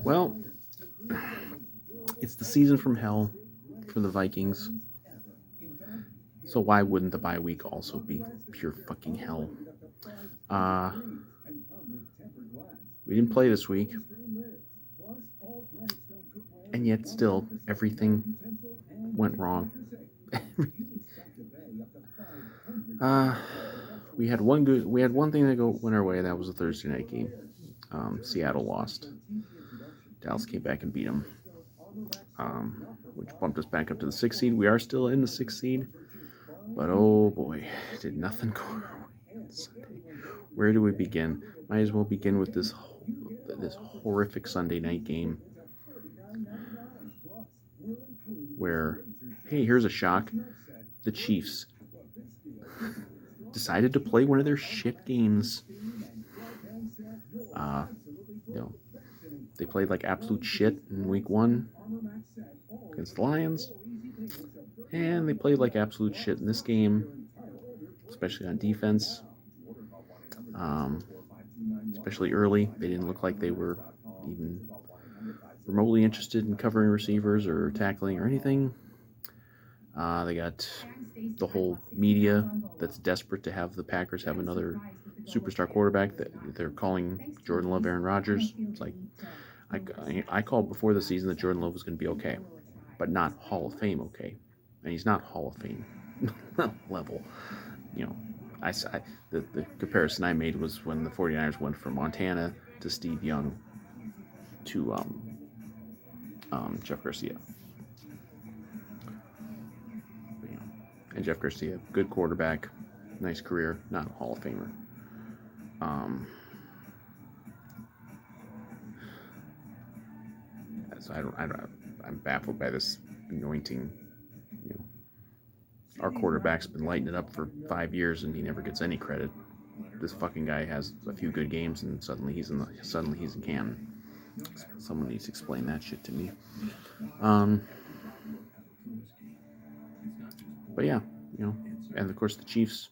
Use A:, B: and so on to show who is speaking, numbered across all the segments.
A: Well, it's the season from hell for the Vikings. So why wouldn't the bye week also be pure fucking hell? Uh, we didn't play this week, and yet still everything went wrong. uh, we had one thing that went our way, and that was a Thursday night game. Seattle lost. Dallas came back and beat them, which bumped us back up to the sixth seed. We are still in the sixth seed, but oh boy, did nothing go our way on Sunday. Where do we begin? Might as well begin with this horrific Sunday night game, where, hey, here's a shock: the Chiefs decided to play one of their shit games. You know, they played like absolute shit in week 1 against the Lions, and they played like absolute shit in this game, especially on defense. Especially early, they didn't look like they were even remotely interested in covering receivers or tackling or anything. They got the whole media that's desperate to have the Packers have another superstar quarterback that they're calling Jordan Love, Aaron Rodgers. It's like I called before the season that Jordan Love was going to be okay, but not Hall of Fame okay, and he's not Hall of Fame level. You know, the comparison I made was when the 49ers went from Montana to Steve Young to Jeff Garcia. And Jeff Garcia, good quarterback, nice career, not a Hall of Famer. So I'm baffled by this anointing. You know, our quarterback's been lighting it up for 5 years and he never gets any credit. This fucking guy has a few good games and suddenly he's in Canton. Someone needs to explain that shit to me. But yeah, you know, and of course the Chiefs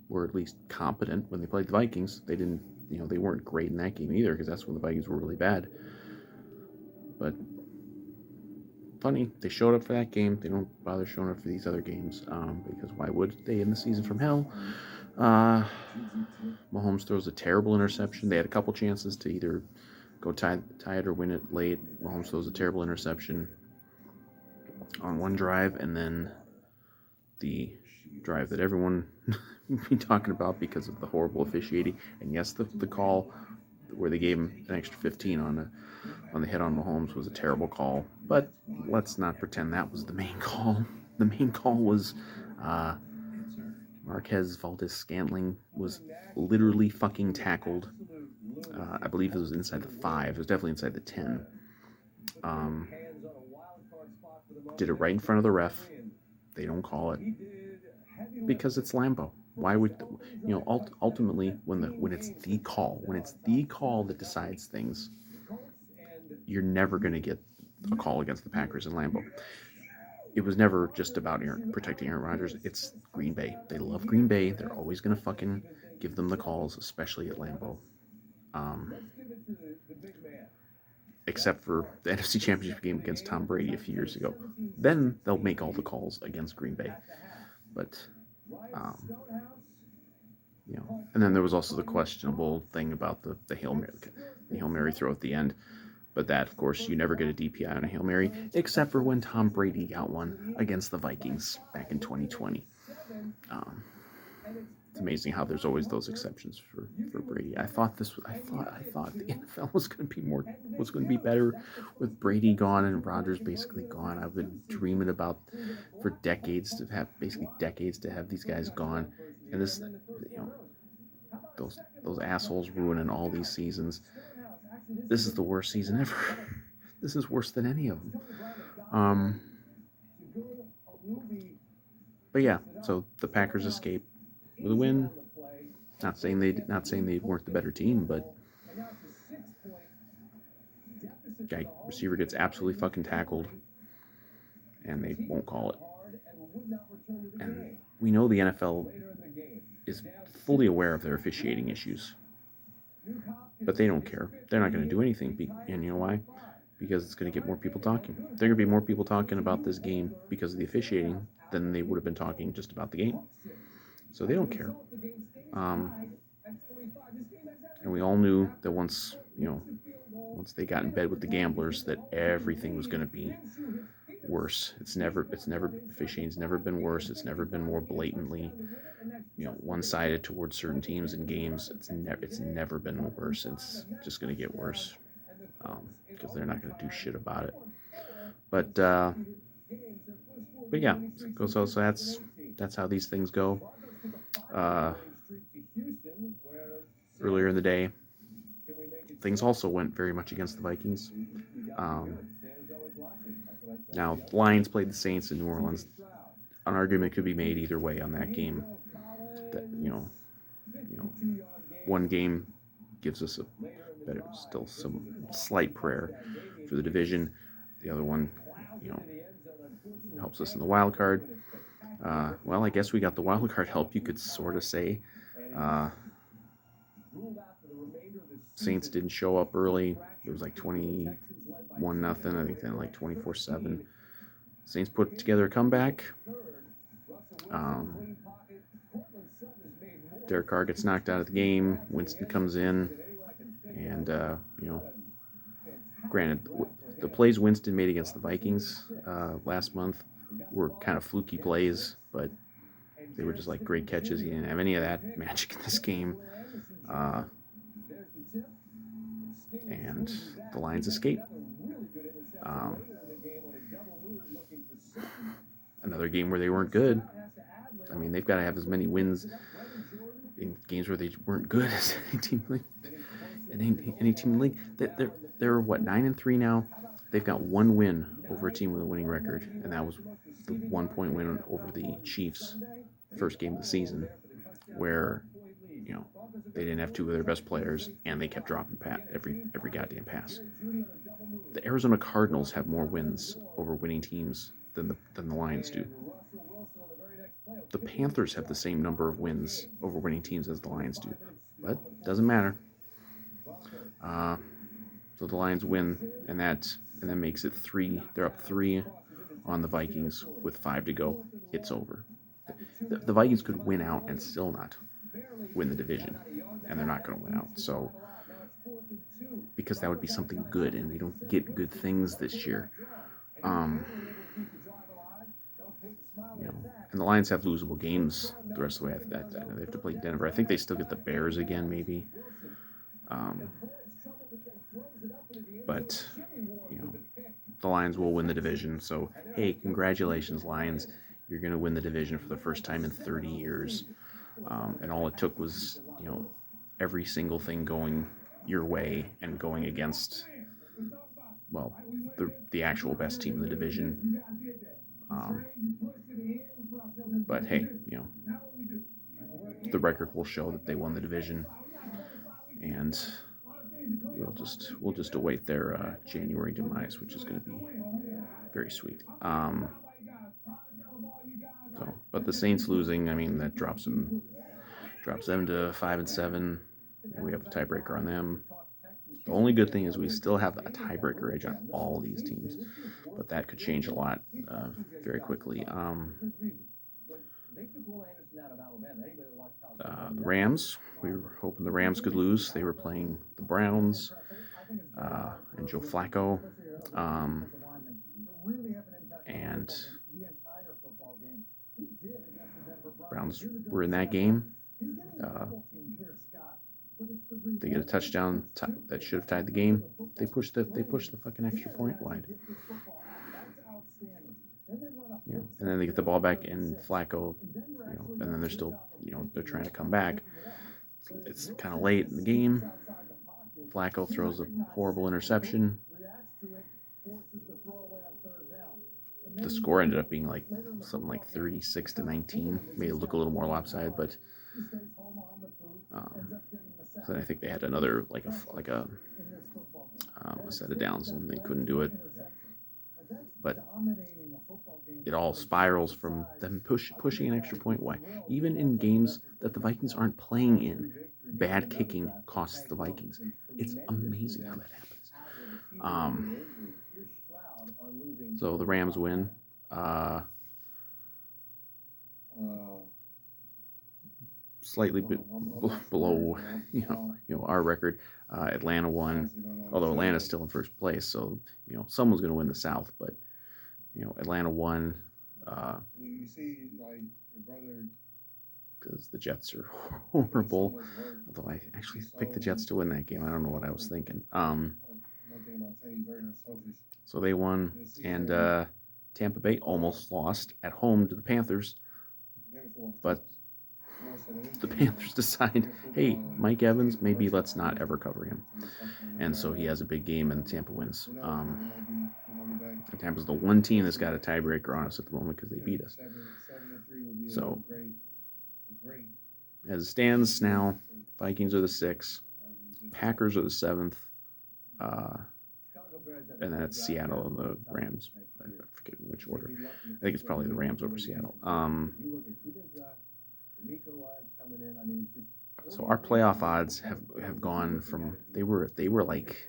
A: were at least competent when they played the Vikings. They didn't, you know, they weren't great in that game either because that's when the Vikings were really bad. But funny, they showed up for that game. They don't bother showing up for these other games because why would they in the season from hell? Mahomes throws a terrible interception. They had a couple chances to either go tie it or win it late. Mahomes throws a terrible interception on one drive, and then the drive that everyone be talking about because of the horrible officiating. And yes, the call where they gave him an extra 15 on the hit on Mahomes was a terrible call. But let's not pretend that was the main call. The main call was Marquez Valdes-Scantling was literally fucking tackled. I believe it was inside the 5. It was definitely inside the 10. Did it right in front of the ref. They don't call it because it's Lambeau. Why would ultimately when it's the call that decides things, you're never going to get a call against the Packers in Lambeau. It was never just about protecting Aaron Rodgers. It's Green Bay. They love Green Bay. They're always going to fucking give them the calls, especially at Lambeau. Except for the NFC Championship game against Tom Brady a few years ago. Then they'll make all the calls against Green Bay. But, and then there was also the questionable thing about the Hail Mary throw at the end. But that, of course, you never get a DPI on a Hail Mary, except for when Tom Brady got one against the Vikings back in 2020. It's amazing how there's always those exceptions for Brady. I thought the NFL was going to be better with Brady gone and Rodgers basically gone. I've been dreaming about for decades to have these guys gone, and this, those assholes ruining all these seasons. This is the worst season ever. This is worse than any of them. But yeah, so the Packers escape with a win. Not saying they weren't the better team, but guy receiver gets absolutely fucking tackled, and they won't call it. And we know the NFL is fully aware of their officiating issues, but they don't care. They're not going to do anything. And you know why? because it's going to get more people talking. There are going to be more people talking about this game because of the officiating than they would have been talking just about the game. So they don't care. Um, and we all knew that once they got in bed with the gamblers, that everything was going to be worse. It's never officiating's never been worse. It's never been more blatantly, one-sided towards certain teams and games. It's never been worse. It's just going to get worse because they're not going to do shit about it. But yeah, so that's how these things go. Earlier in the day, things also went very much against the Vikings. Now, Lions played the Saints in New Orleans. An argument could be made either way on that game. That one game gives us still some slight prayer for the division. The other one, helps us in the wild card. Well, I guess we got the wild card help, you could sort of say. Saints didn't show up early. It was like 21-0. I think then like 24-7. Saints put together a comeback. Derek Carr gets knocked out of the game. Winston comes in, and granted, the plays Winston made against the Vikings last month were kind of fluky plays, but they were just like great catches. He didn't have any of that magic in this game. And the Lions escape. Another game where they weren't good. I mean, they've got to have as many wins in games where they weren't good as any team in the league. They're what, 9-3 now? They've got one win over a team with a winning record, and that was the 1-point win over the Chiefs, first game of the season, where they didn't have two of their best players, and they kept dropping every goddamn pass. The Arizona Cardinals have more wins over winning teams than the Lions do. The Panthers have the same number of wins over winning teams as the Lions do, but doesn't matter. So the Lions win, and that makes it 3. They're up 3 on the Vikings with 5 to go. It's over. The Vikings could win out and still not win the division, and they're not going to win out. So, because that would be something good, and we don't get good things this year. And the Lions have losable games the rest of the way. They have to play Denver. I think they still get the Bears again, maybe. But the Lions will win the division. So, hey, congratulations, Lions. You're going to win the division for the first time in 30 years. And all it took was, every single thing going your way and going against, well, the actual best team in the division. But hey, the record will show that they won the division, and we'll just await their January demise, which is going to be very sweet. But the Saints losing, I mean, that drops them to 5-7, and we have a tiebreaker on them. The only good thing is we still have a tiebreaker edge on all these teams, but that could change a lot very quickly. The Rams, we were hoping the Rams could lose. They were playing the Browns and Joe Flacco. And Browns were in that game. They get a touchdown that should have tied the game. They push the fucking extra point wide. And then they get the ball back, and Flacco, and then they're still, they're trying to come back. It's kind of late in the game. Flacco throws a horrible interception. The score ended up being like something like 36-19. Made it look a little more lopsided, but then I think they had another like a set of downs, and they couldn't do it. But it all spirals from them pushing an extra point wide. Even in games that the Vikings aren't playing in, bad kicking costs the Vikings. It's amazing how that happens. Um, so the Rams win. Uh, Slightly below, our record. Atlanta won, although Atlanta's still in first place, so someone's going to win the South. But Atlanta won because the Jets are horrible. Although I actually picked the Jets to win that game, I don't know what I was thinking. So they won, and Tampa Bay almost lost at home to the Panthers, but the Panthers decide, hey, Mike Evans, maybe let's not ever cover him. And so he has a big game, and Tampa wins. Tampa's the one team that's got a tiebreaker on us at the moment because they beat us. So, as it stands now, Vikings are the 6th, Packers are the 7th, and then it's Seattle and the Rams. I forget which order. I think it's probably the Rams over Seattle. So our playoff odds have gone from they were like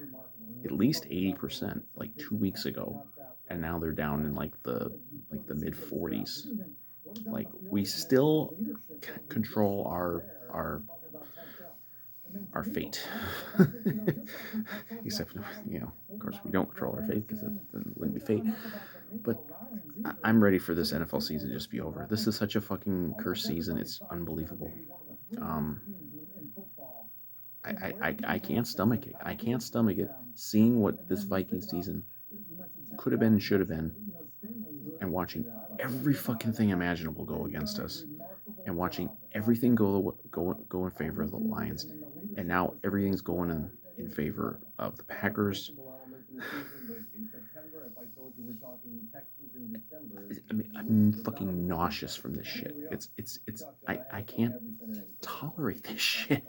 A: at least 80% like 2 weeks ago, and now they're down in like the mid 40s. Like we still control our fate. Except, of course, we don't control our fate because it wouldn't be fate. But I'm ready for this NFL season to just be over. This is such a fucking cursed season. It's unbelievable. I can't stomach it. I can't stomach it. Seeing what this Viking season could have been and should have been, and watching every fucking thing imaginable go against us, and watching everything go in favor of the Lions, and now everything's going in favor of the Packers. I mean, I'm fucking nauseous from this shit. I can't tolerate this shit.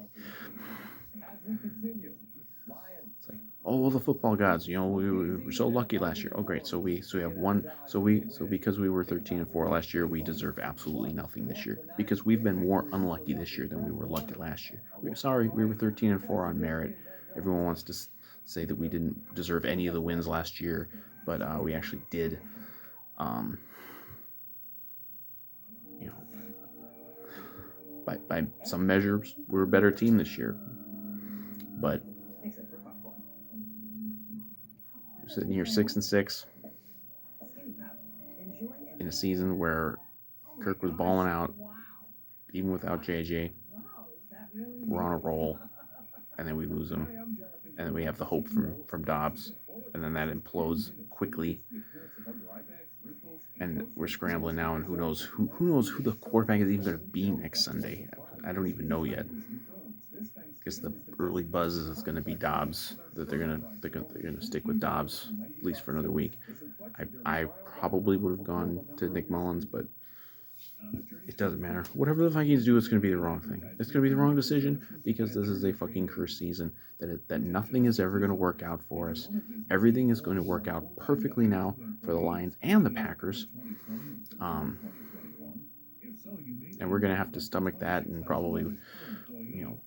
A: It's like, oh, the football gods, we were so lucky last year. Oh, great. So we have one. So because we were 13-4 last year, we deserve absolutely nothing this year because we've been more unlucky this year than we were lucky last year. We were 13-4 on merit. Everyone wants to say that we didn't deserve any of the wins last year, but we actually did. By some measures, we're a better team this year. But we're sitting here 6-6 in a season where Kirk was balling out, even without JJ. We're on a roll, and then we lose him, and then we have the hope from Dobbs, and then that implodes quickly, and we're scrambling now, and who knows who the quarterback is even going to be next Sunday. I don't even know yet. I guess the early buzz is it's going to be Dobbs, that they're going to stick with Dobbs at least for another week. I probably would have gone to Nick Mullins, but it doesn't matter. Whatever the Vikings do, it's going to be the wrong thing. It's going to be the wrong decision because this is a fucking cursed season that nothing is ever going to work out for us. Everything is going to work out perfectly now for the Lions and the Packers. And we're going to have to stomach that and probably,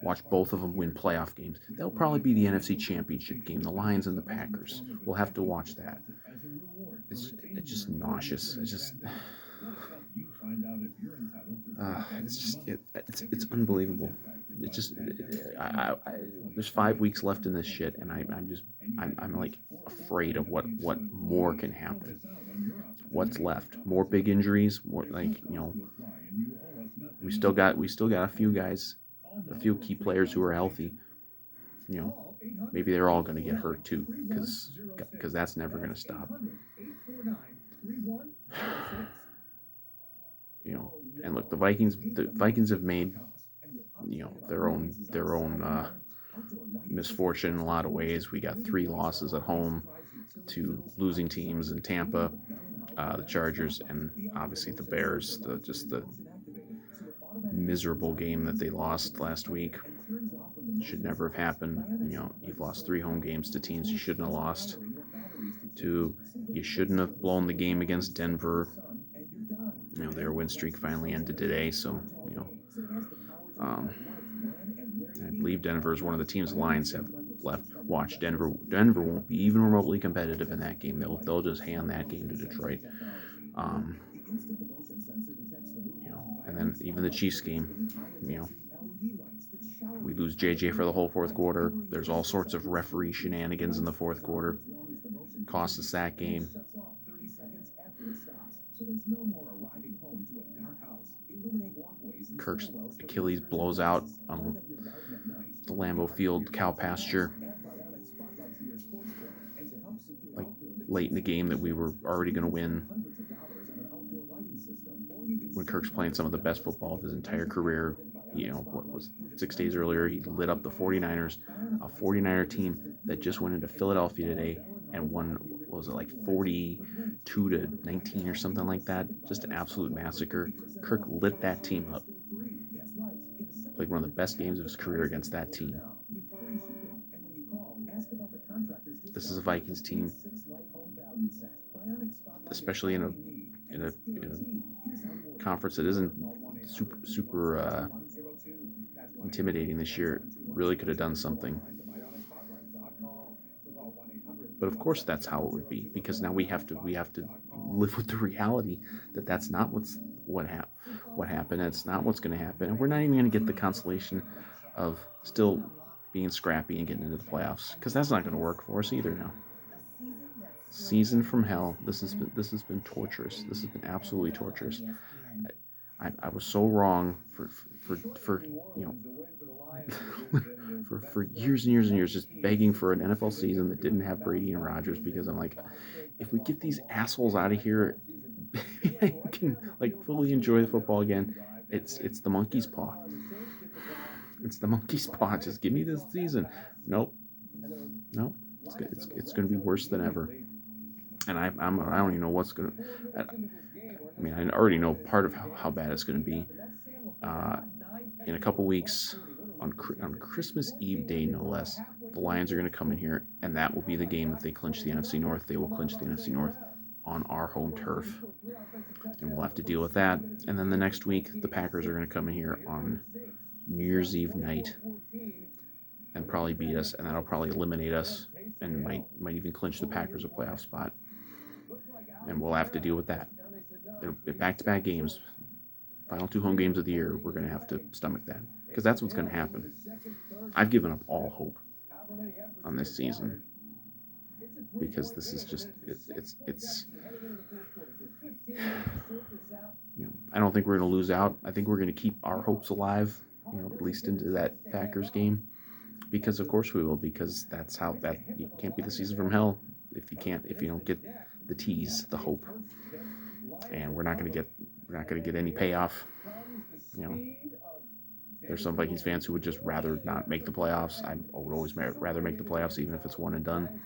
A: watch both of them win playoff games. That'll probably be the NFC Championship game, the Lions and the Packers. We'll have to watch that. It's just nauseous. It's unbelievable. It's just there's 5 weeks left in this shit, and I'm like afraid of what more can happen. What's left? More big injuries? More we still got a few guys, a few key players who are healthy. Maybe they're all going to get hurt too, because that's never going to stop. And look, the Vikings have made their own misfortune in a lot of ways. We got 3 losses at home to losing teams in Tampa, the Chargers, and obviously the Bears. The miserable game that they lost last week should never have happened. You've lost 3 home games to teams you shouldn't have lost to. You shouldn't have blown the game against Denver. Their win streak finally ended today, so I believe Denver is one of the teams the Lions have left. Watch, Denver won't be even remotely competitive in that game. They'll just hand that game to Detroit. And then even the Chiefs game, we lose JJ for the whole fourth quarter. There's all sorts of referee shenanigans in the fourth quarter. Cost us that game. Kirk's Achilles blows out on the Lambeau Field cow pasture. Like late in the game that we were already going to win. When Kirk's playing some of the best football of his entire career, 6 days earlier, he lit up the 49ers, a 49er team that just went into Philadelphia today and won, 42-19 or something like that. Just an absolute massacre. Kirk lit that team up. Played one of the best games of his career against that team. This is a Vikings team, especially in a conference that isn't super intimidating this year. Really could have done something. But of course that's how it would be, because now we have to live with the reality that that's not what happened. It's not what's going to happen, and we're not even going to get the consolation of still being scrappy and getting into the playoffs, because that's not going to work for us either now. Season from hell. This has been torturous. This has been absolutely torturous. I was so wrong for for years and years and years, just begging for an NFL season that didn't have Brady and Rodgers, because I'm like, if we get these assholes out of here, I can fully enjoy the football again. It's the monkey's paw. It's the monkey's paw. Just give me this season. Nope. It's going to be worse than ever. And I don't even know what's going to. I already know part of how bad it's going to be. In a couple weeks, on Christmas Eve day, no less, the Lions are going to come in here, and that will be the game that they clinch the NFC North. They will clinch the NFC North on our home turf, and we'll have to deal with that. And then the next week, the Packers are going to come in here on New Year's Eve night and probably beat us, and that'll probably eliminate us, and might even clinch the Packers a playoff spot. And we'll have to deal with that. It'll be back-to-back games. Final 2 home games of the year, we're going to have to stomach that, because that's what's going to happen. I've given up all hope on this season, because this is just it's I don't think we're going to lose out. I think we're going to keep our hopes alive, at least into that Packers game, because of course we will, because that's how that you can't be the season from hell if you don't get the tease, the hope. And we're not going to get any payoff. There's some Vikings fans who would just rather not make the playoffs. I would always rather make the playoffs, even if it's one and done.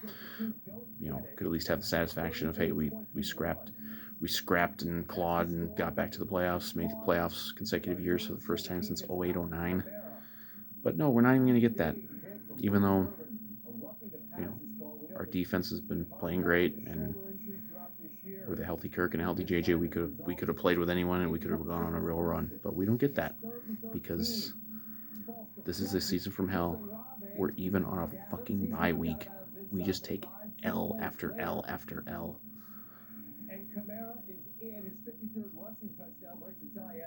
A: Could at least have the satisfaction of, hey, we scrapped and clawed and got back to the playoffs, made the playoffs consecutive years for the first time since 08-09. But no, we're not even going to get that, even though our defense has been playing great, and with a healthy Kirk and a healthy JJ, we could have played with anyone, and we could have gone on a real run. But we don't get that, because this is a season from hell. We're even on a fucking bye week. We just take L after L after L.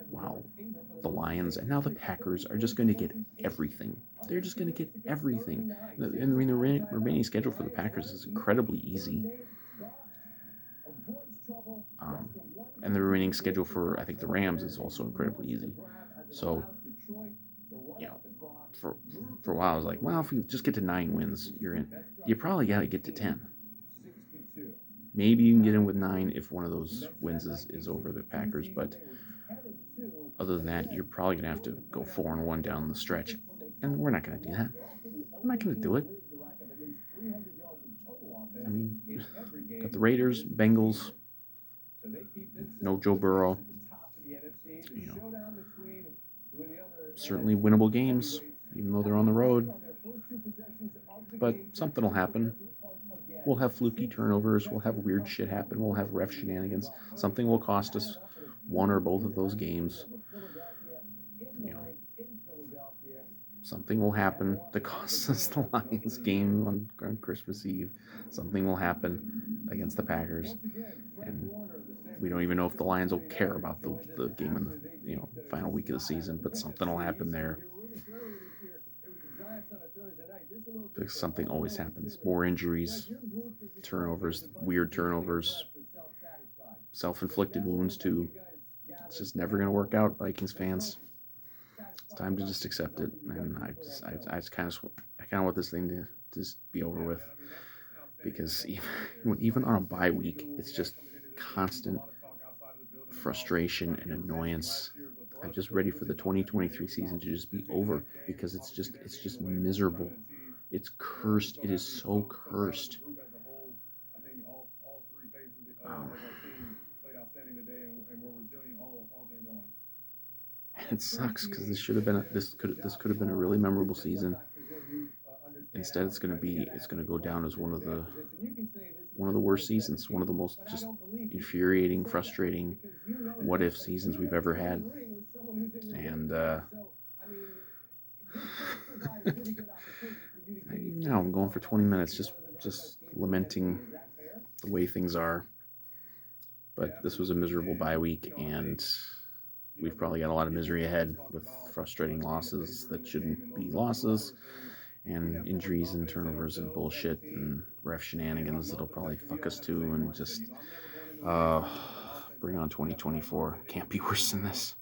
A: Wow. The Lions and now the Packers are just going to get everything. They're just going to get everything. And the remaining schedule for the Packers is incredibly easy. And the remaining schedule for, I think, the Rams is also incredibly easy. So, for a while I was like, well, if we just get to 9 wins, you're in. You probably got to get to 10. Maybe you can get in with 9 if one of those wins is over the Packers, but other than that, you're probably going to have to go 4-1 down the stretch, and we're not going to do that. I'm not going to do it. Got the Raiders, Bengals, no Joe Burrow. Certainly winnable games, even though they're on the road. But something will happen. We'll have fluky turnovers. We'll have weird shit happen. We'll have ref shenanigans. Something will cost us one or both of those games. something will happen that costs us the Lions game on Christmas Eve. Something will happen against the Packers, and we don't even know if the Lions will care about the game in the final week of the season. But something will happen there. Because something always happens. More injuries, turnovers, weird turnovers, self-inflicted wounds too. It's just never going to work out, Vikings fans. It's time to just accept it, and I kind of want this thing to just be over with, because even on a bye week, it's just constant frustration and annoyance. I'm just ready for the 2023 season to just be over, because it's just miserable. It's cursed. It is so cursed. Um, it sucks, because this could have been a really memorable season. Instead, it's gonna go down as one of the worst seasons, one of the most just infuriating, frustrating what if seasons we've ever had. And even now I'm going for 20 minutes just lamenting the way things are. But this was a miserable bye week, and we've probably got a lot of misery ahead with frustrating losses that shouldn't be losses, and injuries and turnovers and bullshit and ref shenanigans that'll probably fuck us too, and just uh, bring on 2024. Can't be worse than this.